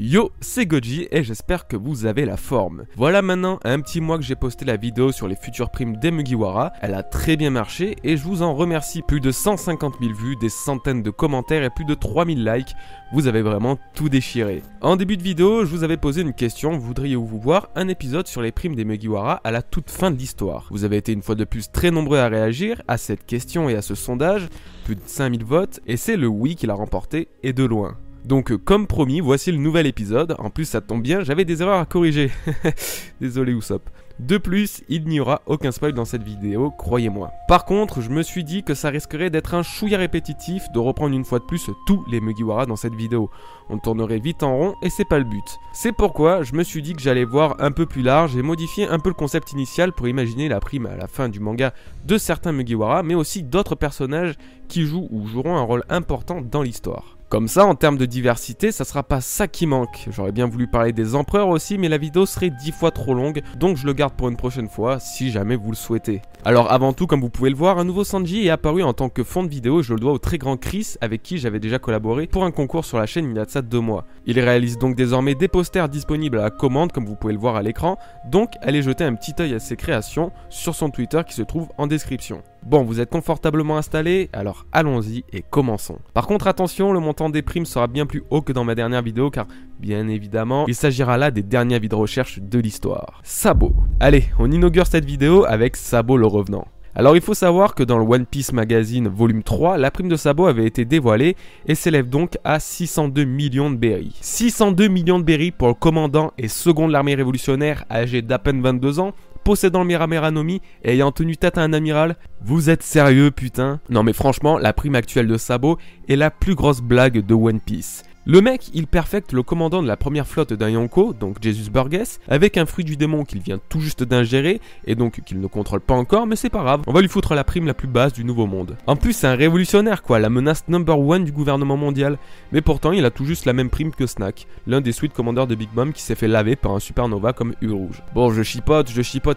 Yo, c'est Goji et j'espère que vous avez la forme. Voilà maintenant un petit mois que j'ai posté la vidéo sur les futures primes des Mugiwara. Elle a très bien marché et je vous en remercie. Plus de 150 000 vues, des centaines de commentaires et plus de 3000 likes. Vous avez vraiment tout déchiré. En début de vidéo, je vous avais posé une question. Voudriez-vous voir un épisode sur les primes des Mugiwara à la toute fin de l'histoire? Vous avez été une fois de plus très nombreux à réagir à cette question et à ce sondage. Plus de 5000 votes et c'est le oui qui l'a remporté et de loin. Donc comme promis, voici le nouvel épisode. En plus ça tombe bien, j'avais des erreurs à corriger. Désolé Usopp. De plus, il n'y aura aucun spoil dans cette vidéo, croyez-moi. Par contre, je me suis dit que ça risquerait d'être un chouïa répétitif de reprendre une fois de plus tous les Mugiwara dans cette vidéo. On tournerait vite en rond et c'est pas le but. C'est pourquoi je me suis dit que j'allais voir un peu plus large et modifier un peu le concept initial pour imaginer la prime à la fin du manga de certains Mugiwara, mais aussi d'autres personnages qui jouent ou joueront un rôle important dans l'histoire. Comme ça, en termes de diversité, ça sera pas ça qui manque. J'aurais bien voulu parler des empereurs aussi, mais la vidéo serait 10 fois trop longue, donc je le garde pour une prochaine fois, si jamais vous le souhaitez. Alors avant tout, comme vous pouvez le voir, un nouveau Sanji est apparu en tant que fond de vidéo et je le dois au très grand Chris, avec qui j'avais déjà collaboré pour un concours sur la chaîne il y a de ça 2 mois. Il réalise donc désormais des posters disponibles à la commande, comme vous pouvez le voir à l'écran, donc allez jeter un petit œil à ses créations sur son Twitter qui se trouve en description. Bon, vous êtes confortablement installés, alors allons-y et commençons. Par contre attention, le montant des primes sera bien plus haut que dans ma dernière vidéo car, bien évidemment, il s'agira là des derniers avis de recherche de l'histoire. Sabo. Allez, on inaugure cette vidéo avec Sabo le Revenant. Alors il faut savoir que dans le One Piece Magazine volume 3, la prime de Sabo avait été dévoilée et s'élève donc à 602 millions de berries. 602 millions de berries pour le commandant et second de l'armée révolutionnaire âgé d'à peine 22 ans, possédant le Mera Nomi et ayant tenu tête à un amiral. Vous êtes sérieux putain? Non mais franchement, la prime actuelle de Sabo est la plus grosse blague de One Piece. Le mec, il perfecte le commandant de la première flotte d'un Yonko, donc Jesus Burgess, avec un fruit du démon qu'il vient tout juste d'ingérer, et donc qu'il ne contrôle pas encore, mais c'est pas grave, on va lui foutre la prime la plus basse du nouveau monde. En plus, c'est un révolutionnaire quoi, la menace number 1 du gouvernement mondial, mais pourtant il a tout juste la même prime que Snack, l'un des Sweet Commanders de Big Mom qui s'est fait laver par un supernova comme Rouge. Bon, je chipote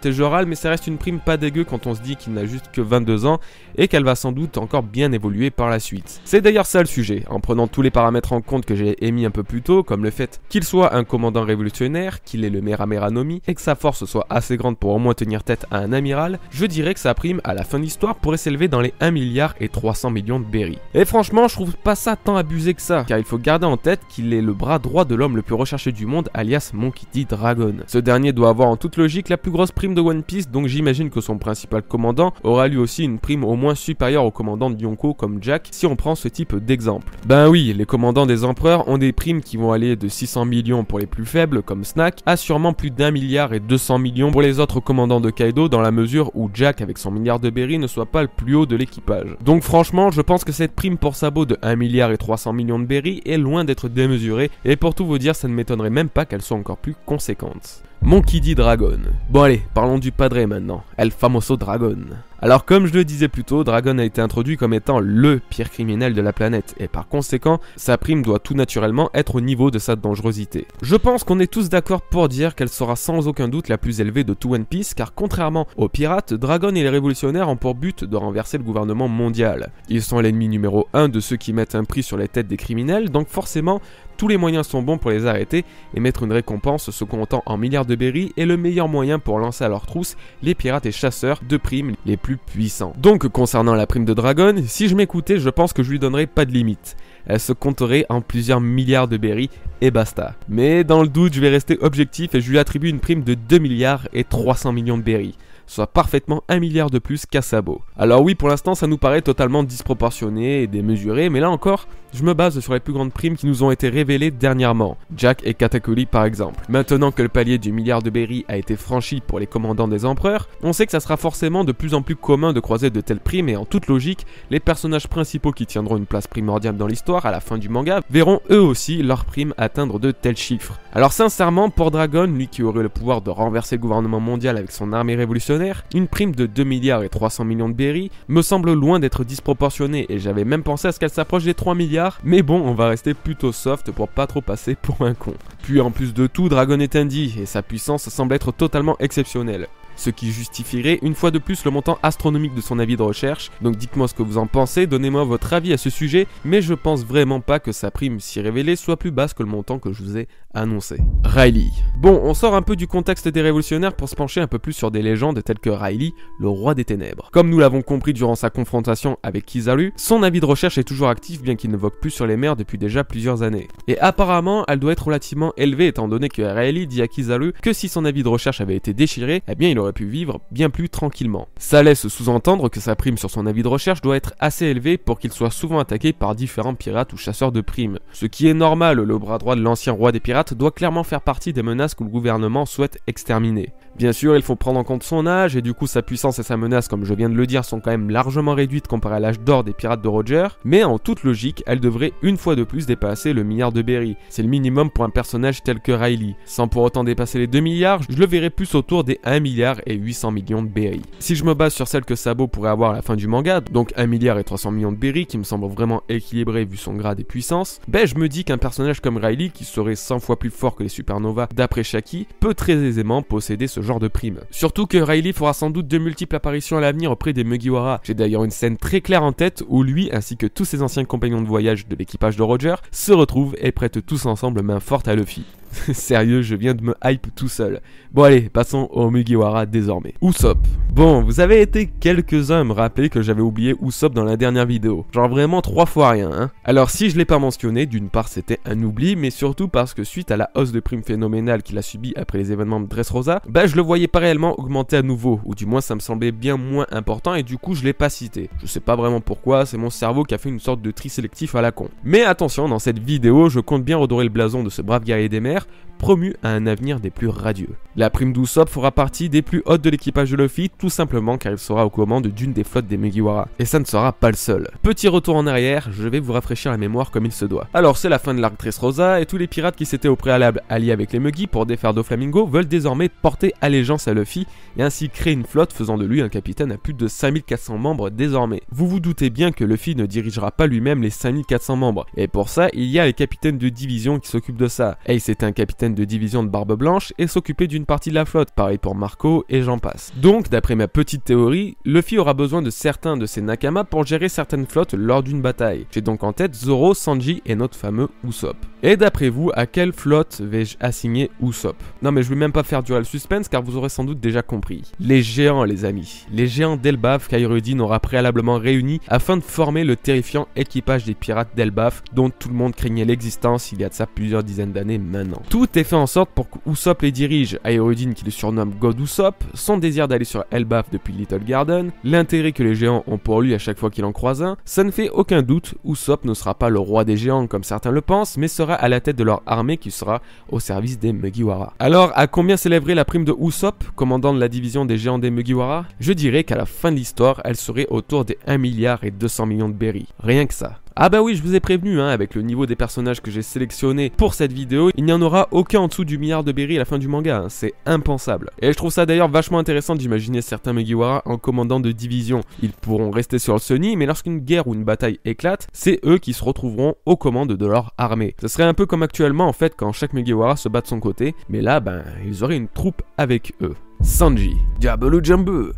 et je râle, mais ça reste une prime pas dégueu quand on se dit qu'il n'a juste que 22 ans, et qu'elle va sans doute encore bien évoluer par la suite. C'est d'ailleurs ça le sujet, en prenant tous les paramètres en compte que j'ai émis un peu plus tôt, comme le fait qu'il soit un commandant révolutionnaire, qu'il ait le Mera Nomi, et que sa force soit assez grande pour au moins tenir tête à un amiral, je dirais que sa prime à la fin de l'histoire pourrait s'élever dans les 1 milliard et 300 millions de berries. Et franchement, je trouve pas ça tant abusé que ça, car il faut garder en tête qu'il est le bras droit de l'homme le plus recherché du monde, alias Monkey D. Dragon. Ce dernier doit avoir en toute logique la plus grosse prime de One Piece, donc j'imagine que son principal commandant aura lui aussi une prime au moins supérieure au commandant de Yonko comme Jack, si on prend ce type d'exemple. Ben oui, les commandants des empereurs ont des primes qui vont aller de 600 millions pour les plus faibles comme Snack à sûrement plus d'1 milliard et 200 millions pour les autres commandants de Kaido, dans la mesure où Jack avec son milliard de berries ne soit pas le plus haut de l'équipage. Donc franchement, je pense que cette prime pour Sabo de 1 milliard et 300 millions de berries est loin d'être démesurée, et pour tout vous dire, ça ne m'étonnerait même pas qu'elle soit encore plus conséquente. Monkey D. Dragon. Bon allez, parlons du padré maintenant, El Famoso Dragon. Alors comme je le disais plus tôt, Dragon a été introduit comme étant le pire criminel de la planète, et par conséquent, sa prime doit tout naturellement être au niveau de sa dangerosité. Je pense qu'on est tous d'accord pour dire qu'elle sera sans aucun doute la plus élevée de tout One Piece, car contrairement aux pirates, Dragon et les révolutionnaires ont pour but de renverser le gouvernement mondial. Ils sont l'ennemi numéro 1 de ceux qui mettent un prix sur les têtes des criminels, donc forcément, tous les moyens sont bons pour les arrêter, et mettre une récompense se comptant en milliards de berries est le meilleur moyen pour lancer à leur trousse les pirates et chasseurs de primes les plus puissants. Donc concernant la prime de Dragon, si je m'écoutais, je pense que je lui donnerais pas de limite. Elle se compterait en plusieurs milliards de berries et basta. Mais dans le doute, je vais rester objectif et je lui attribue une prime de 2 milliards et 300 millions de berries, soit parfaitement 1 milliard de plus qu'à Sabo. Alors oui, pour l'instant ça nous paraît totalement disproportionné et démesuré, mais là encore, je me base sur les plus grandes primes qui nous ont été révélées dernièrement, Jack et Katakuri par exemple. Maintenant que le palier du milliard de berries a été franchi pour les commandants des empereurs, on sait que ça sera forcément de plus en plus commun de croiser de telles primes, et en toute logique, les personnages principaux qui tiendront une place primordiale dans l'histoire à la fin du manga verront eux aussi leur prime atteindre de tels chiffres. Alors sincèrement, pour Dragon, lui qui aurait le pouvoir de renverser le gouvernement mondial avec son armée révolutionnaire, une prime de 2 milliards et 300 millions de berries me semble loin d'être disproportionnée, et j'avais même pensé à ce qu'elle s'approche des 3 milliards, mais bon, on va rester plutôt soft pour pas trop passer pour un con. Puis en plus de tout, Dragon est indie, et sa puissance semble être totalement exceptionnelle. ce qui justifierait une fois de plus le montant astronomique de son avis de recherche. Donc dites-moi ce que vous en pensez, donnez-moi votre avis à ce sujet, mais je pense vraiment pas que sa prime si révélée soit plus basse que le montant que je vous ai annoncé. Riley. Bon, on sort un peu du contexte des révolutionnaires pour se pencher un peu plus sur des légendes telles que Riley, le roi des ténèbres. Comme nous l'avons compris durant sa confrontation avec Kizaru, son avis de recherche est toujours actif bien qu'il ne vogue plus sur les mers depuis déjà plusieurs années. Et apparemment, elle doit être relativement élevée étant donné que Riley dit à Kizaru que si son avis de recherche avait été déchiré, eh bien il aurait pu vivre bien plus tranquillement. Ça laisse sous-entendre que sa prime sur son avis de recherche doit être assez élevée pour qu'il soit souvent attaqué par différents pirates ou chasseurs de primes. Ce qui est normal, le bras droit de l'ancien roi des pirates doit clairement faire partie des menaces que le gouvernement souhaite exterminer. Bien sûr, il faut prendre en compte son âge et du coup sa puissance et sa menace, comme je viens de le dire, sont quand même largement réduites comparé à l'âge d'or des pirates de Roger, mais en toute logique, elle devrait une fois de plus dépasser le milliard de berry. C'est le minimum pour un personnage tel que Riley. Sans pour autant dépasser les 2 milliards, je le verrai plus autour des 1 milliard et 800 millions de berry. Si je me base sur celle que Sabo pourrait avoir à la fin du manga, donc 1 milliard et 300 millions de berry, qui me semble vraiment équilibré vu son grade et puissance, ben je me dis qu'un personnage comme Riley, qui serait 100 fois plus fort que les supernovas d'après Shaki, peut très aisément posséder ce genre de prime. Surtout que Riley fera sans doute de multiples apparitions à l'avenir auprès des Mugiwara. J'ai d'ailleurs une scène très claire en tête où lui ainsi que tous ses anciens compagnons de voyage de l'équipage de Roger se retrouvent et prêtent tous ensemble main forte à Luffy. Sérieux, je viens de me hype tout seul. Bon allez, passons au Mugiwara désormais. Usopp. Bon, vous avez été quelques-uns à me rappeler que j'avais oublié Usopp dans la dernière vidéo. Genre vraiment 3 fois rien, hein. Alors si je l'ai pas mentionné, d'une part c'était un oubli, mais surtout parce que suite à la hausse de prime phénoménale qu'il a subi après les événements de Dressrosa, bah je le voyais pas réellement augmenter à nouveau, ou du moins ça me semblait bien moins important et du coup je l'ai pas cité. Je sais pas vraiment pourquoi, c'est mon cerveau qui a fait une sorte de tri sélectif à la con. Mais attention, dans cette vidéo, je compte bien redorer le blason de ce brave guerrier des mers, promu à un avenir des plus radieux. La prime d'Usopp fera partie des plus hautes de l'équipage de Luffy, tout simplement car il sera aux commandes d'une des flottes des Mugiwara. Et ça ne sera pas le seul. Petit retour en arrière, je vais vous rafraîchir la mémoire comme il se doit. Alors c'est la fin de l'arc Dressrosa et tous les pirates qui s'étaient au préalable alliés avec les Mugi pour défaire Doflamingo veulent désormais porter allégeance à Luffy et ainsi créer une flotte faisant de lui un capitaine à plus de 5400 membres désormais. Vous vous doutez bien que Luffy ne dirigera pas lui-même les 5400 membres, et pour ça il y a les capitaines de division qui s'occupent de ça. Ace était un capitaine de division de Barbe Blanche et s'occuper d'une partie de la flotte, pareil pour Marco et j'en passe. Donc d'après ma petite théorie, Luffy aura besoin de certains de ses Nakama pour gérer certaines flottes lors d'une bataille. J'ai donc en tête Zoro, Sanji et notre fameux Usopp. Et d'après vous, à quelle flotte vais-je assigner Usopp? Non mais je vais même pas faire durer le suspense car vous aurez sans doute déjà compris. Les géants les amis. Les géants d'Elbaf qu'Airudin aura préalablement réunis afin de former le terrifiant équipage des pirates d'Elbaf dont tout le monde craignait l'existence il y a de ça plusieurs dizaines d'années maintenant. Tout est fait en sorte pour que Usopp les dirige, Airudin qui le surnomme God Usopp, son désir d'aller sur Elbaf depuis Little Garden, l'intérêt que les géants ont pour lui à chaque fois qu'il en croise un, ça ne fait aucun doute, Usopp ne sera pas le roi des géants comme certains le pensent, mais sera à la tête de leur armée qui sera au service des Mugiwara. Alors, à combien s'élèverait la prime de Usopp, commandant de la division des géants des Mugiwara? Je dirais qu'à la fin de l'histoire, elle serait autour des 1 milliard et 200 millions de berry. Rien que ça. Ah bah oui, je vous ai prévenu, hein, avec le niveau des personnages que j'ai sélectionnés pour cette vidéo, il n'y en aura aucun en dessous du milliard de berry à la fin du manga, hein, c'est impensable. Et je trouve ça d'ailleurs vachement intéressant d'imaginer certains Mugiwara en commandant de division. Ils pourront rester sur le Sunny, mais lorsqu'une guerre ou une bataille éclate, c'est eux qui se retrouveront aux commandes de leur armée. Ce serait un peu comme actuellement en fait quand chaque Mugiwara se bat de son côté, mais là, ben, ils auraient une troupe avec eux. Sanji. Diablo Jumbo.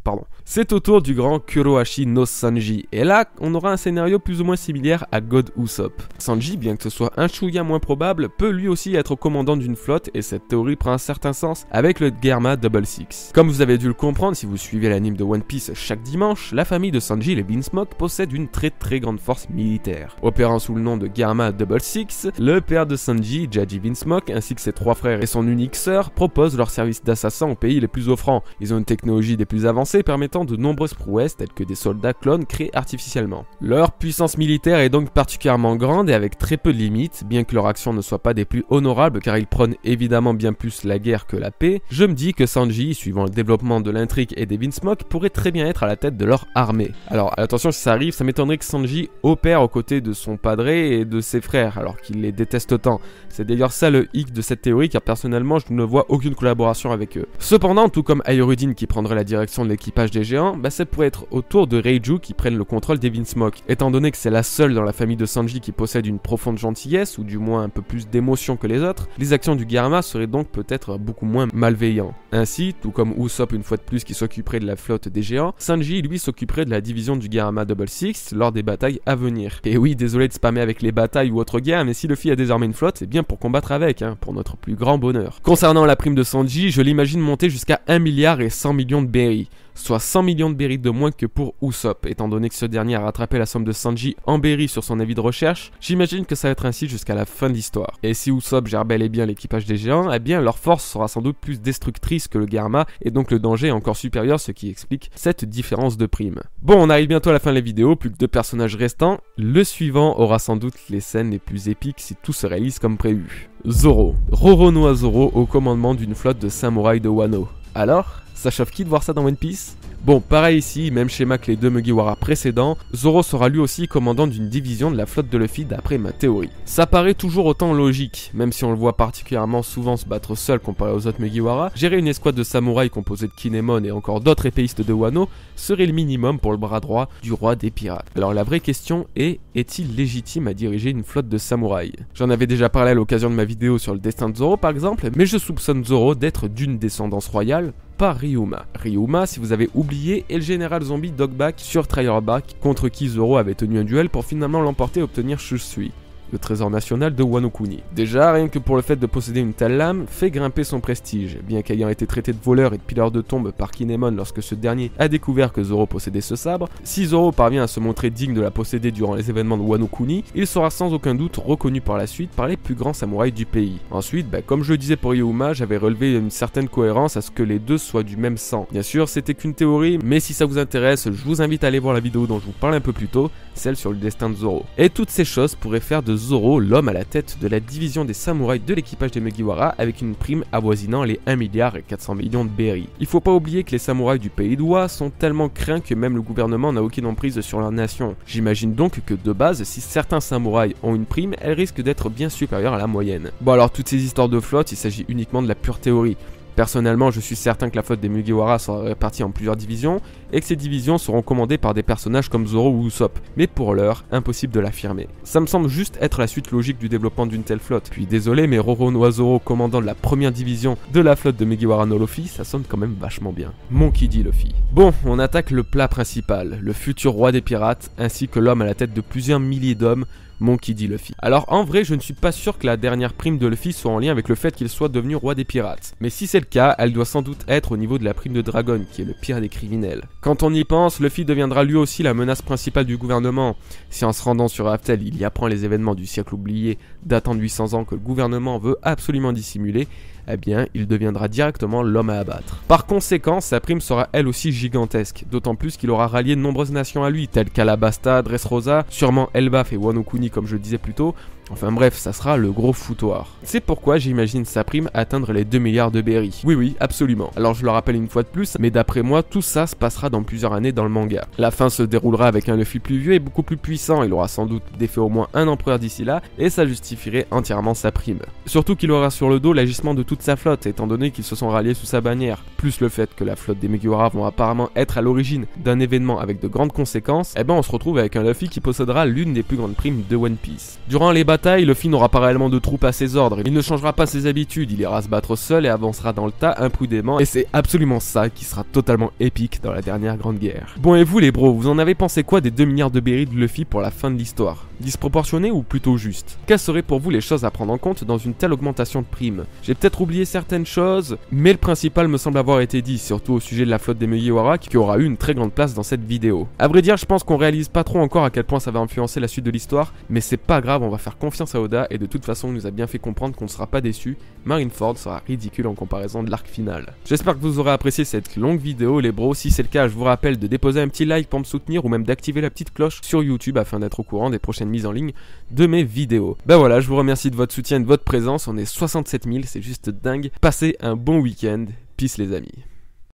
Pardon. C'est au tour du grand Kurohashi no Sanji, et là, on aura un scénario plus ou moins similaire à God Usopp. Sanji, bien que ce soit un chouïa moins probable, peut lui aussi être commandant d'une flotte, et cette théorie prend un certain sens avec le Germa Double Six. Comme vous avez dû le comprendre si vous suivez l'anime de One Piece chaque dimanche, la famille de Sanji, les Beansmoke, possède une très grande force militaire. Opérant sous le nom de Germa Double Six, le père de Sanji, Jaji Beansmoke, ainsi que ses 3 frères et son unique sœur, proposent leur service d'assassin aux pays les plus offrants. Ils ont une technologie des plus avancées permettant de nombreuses prouesses telles que des soldats clones créés artificiellement. Leur puissance militaire est donc particulièrement grande et avec très peu de limites, bien que leur action ne soit pas des plus honorables car ils prônent évidemment bien plus la guerre que la paix. Je me dis que Sanji, suivant le développement de l'intrigue et des Beansmoke, pourrait très bien être à la tête de leur armée. Alors attention, si ça arrive, ça m'étonnerait que Sanji opère aux côtés de son padré et de ses frères alors qu'il les déteste tant. C'est d'ailleurs ça le hic de cette théorie car personnellement je ne vois aucune collaboration avec eux. Cependant, tout comme Airudin qui prend prendrait la direction de l'équipage des géants, ça pourrait être au tour de Reiju qui prenne le contrôle d'Evin Smoke. Étant donné que c'est la seule dans la famille de Sanji qui possède une profonde gentillesse, ou du moins un peu plus d'émotion que les autres, les actions du Garma seraient donc peut-être beaucoup moins malveillantes. Ainsi, tout comme Usopp une fois de plus qui s'occuperait de la flotte des géants, Sanji lui s'occuperait de la division du Garma Double Six lors des batailles à venir. Et oui, désolé de spammer avec les batailles ou autres guerres, mais si Luffy a désormais une flotte, c'est bien pour combattre avec, pour notre plus grand bonheur. Concernant la prime de Sanji, je l'imagine monter jusqu'à 1 milliard et 100 millions de berries, soit 100 millions de berries de moins que pour Usopp. Étant donné que ce dernier a rattrapé la somme de Sanji en berries sur son avis de recherche, j'imagine que ça va être ainsi jusqu'à la fin de l'histoire. Et si Usopp gère bel et bien l'équipage des géants, eh bien leur force sera sans doute plus destructrice que le Garma, et donc le danger est encore supérieur, ce qui explique cette différence de prime. Bon, on arrive bientôt à la fin de la vidéo, plus que 2 personnages restants. Le suivant aura sans doute les scènes les plus épiques si tout se réalise comme prévu. Zoro. Roronoa Zoro au commandement d'une flotte de samouraïs de Wano. Alors, ça chauffe qui de voir ça dans One Piece ? Bon, pareil ici, même schéma que les 2 Mugiwara précédents, Zoro sera lui aussi commandant d'une division de la flotte de Luffy d'après ma théorie. Ça paraît toujours autant logique, même si on le voit particulièrement souvent se battre seul comparé aux autres Mugiwara, gérer une escouade de samouraïs composée de Kinemon et encore d'autres épéistes de Wano serait le minimum pour le bras droit du roi des pirates. Alors la vraie question est-il légitime à diriger une flotte de samouraïs ? J'en avais déjà parlé à l'occasion de ma vidéo sur le destin de Zoro par exemple, mais je soupçonne Zoro d'être d'une descendance royale, pas Ryuma. Ryuma, si vous avez oublié, est le général zombie Dogback sur Trierback contre qui Zoro avait tenu un duel pour finalement l'emporter et obtenir Shusui, le trésor national de Wano Kuni. Déjà, rien que pour le fait de posséder une telle lame, fait grimper son prestige, bien qu'ayant été traité de voleur et de pileur de tombe par Kinemon lorsque ce dernier a découvert que Zoro possédait ce sabre. Si Zoro parvient à se montrer digne de la posséder durant les événements de Wano Kuni, il sera sans aucun doute reconnu par la suite par les plus grands samouraïs du pays. Ensuite, comme je le disais pour Ryuma, j'avais relevé une certaine cohérence à ce que les deux soient du même sang. Bien sûr, c'était qu'une théorie, mais si ça vous intéresse, je vous invite à aller voir la vidéo dont je vous parlais un peu plus tôt, celle sur le destin de Zoro. Et toutes ces choses pourraient faire de Zoro l'homme à la tête de la division des samouraïs de l'équipage des Mugiwara avec une prime avoisinant les 1 milliard et 400 millions de berries. Il faut pas oublier que les samouraïs du pays d'Oua sont tellement craints que même le gouvernement n'a aucune emprise sur leur nation. J'imagine donc que de base, si certains samouraïs ont une prime, elle risque d'être bien supérieure à la moyenne. Bon alors toutes ces histoires de flotte, il s'agit uniquement de la pure théorie. Personnellement, je suis certain que la flotte des Mugiwara sera répartie en plusieurs divisions et que ces divisions seront commandées par des personnages comme Zoro ou Usopp, mais pour l'heure, impossible de l'affirmer. Ça me semble juste être la suite logique du développement d'une telle flotte. Puis désolé, mais Roronoa Zoro commandant de la première division de la flotte de Mugiwara no Luffy, ça sonne quand même vachement bien. Monkey D. Luffy. Bon, on attaque le plat principal, le futur roi des pirates, ainsi que l'homme à la tête de plusieurs milliers d'hommes, Monkey D. Luffy. Alors en vrai, je ne suis pas sûr que la dernière prime de Luffy soit en lien avec le fait qu'il soit devenu roi des pirates. Mais si c'est le cas, elle doit sans doute être au niveau de la prime de Dragon, qui est le pire des criminels. Quand on y pense, Luffy deviendra lui aussi la menace principale du gouvernement. Si en se rendant sur Raftel, il y apprend les événements du siècle oublié datant de 800 ans que le gouvernement veut absolument dissimuler, eh bien, il deviendra directement l'homme à abattre. Par conséquent, sa prime sera elle aussi gigantesque, d'autant plus qu'il aura rallié de nombreuses nations à lui, telles qu'Alabasta, Dressrosa, sûrement Elbaf et Wano Kuni comme je le disais plus tôt. Enfin bref, ça sera le gros foutoir. C'est pourquoi j'imagine sa prime atteindre les 2 milliards de berries. Oui, absolument. Alors je le rappelle une fois de plus, mais d'après moi, tout ça se passera dans plusieurs années dans le manga. La fin se déroulera avec un Luffy plus vieux et beaucoup plus puissant, il aura sans doute défait au moins un empereur d'ici là, et ça justifierait entièrement sa prime. Surtout qu'il aura sur le dos l'agissement de toute sa flotte, étant donné qu'ils se sont ralliés sous sa bannière, plus le fait que la flotte des Mugiwara vont apparemment être à l'origine d'un événement avec de grandes conséquences, on se retrouve avec un Luffy qui possédera l'une des plus grandes primes de One Piece. Durant les bataille, Luffy n'aura pas réellement de troupes à ses ordres, il ne changera pas ses habitudes, il ira se battre seul et avancera dans le tas imprudemment, et c'est absolument ça qui sera totalement épique dans la dernière grande guerre. Bon et vous les bros, vous en avez pensé quoi des 2 milliards de berries de Luffy pour la fin de l'histoire? Disproportionné ou plutôt juste? Quelles seraient pour vous les choses à prendre en compte dans une telle augmentation de primes? J'ai peut-être oublié certaines choses, mais le principal me semble avoir été dit, surtout au sujet de la flotte des Mugiwara qui aura eu une très grande place dans cette vidéo. A vrai dire, je pense qu'on réalise pas trop encore à quel point ça va influencer la suite de l'histoire, mais c'est pas grave, on va faire confiance à Oda et de toute façon il nous a bien fait comprendre qu'on ne sera pas déçu. Marineford sera ridicule en comparaison de l'arc final. J'espère que vous aurez apprécié cette longue vidéo les bros, si c'est le cas je vous rappelle de déposer un petit like pour me soutenir ou même d'activer la petite cloche sur YouTube afin d'être au courant des prochaines mises en ligne de mes vidéos. Voilà, je vous remercie de votre soutien et de votre présence, on est 67 000, c'est juste dingue. Passez un bon week-end, peace les amis.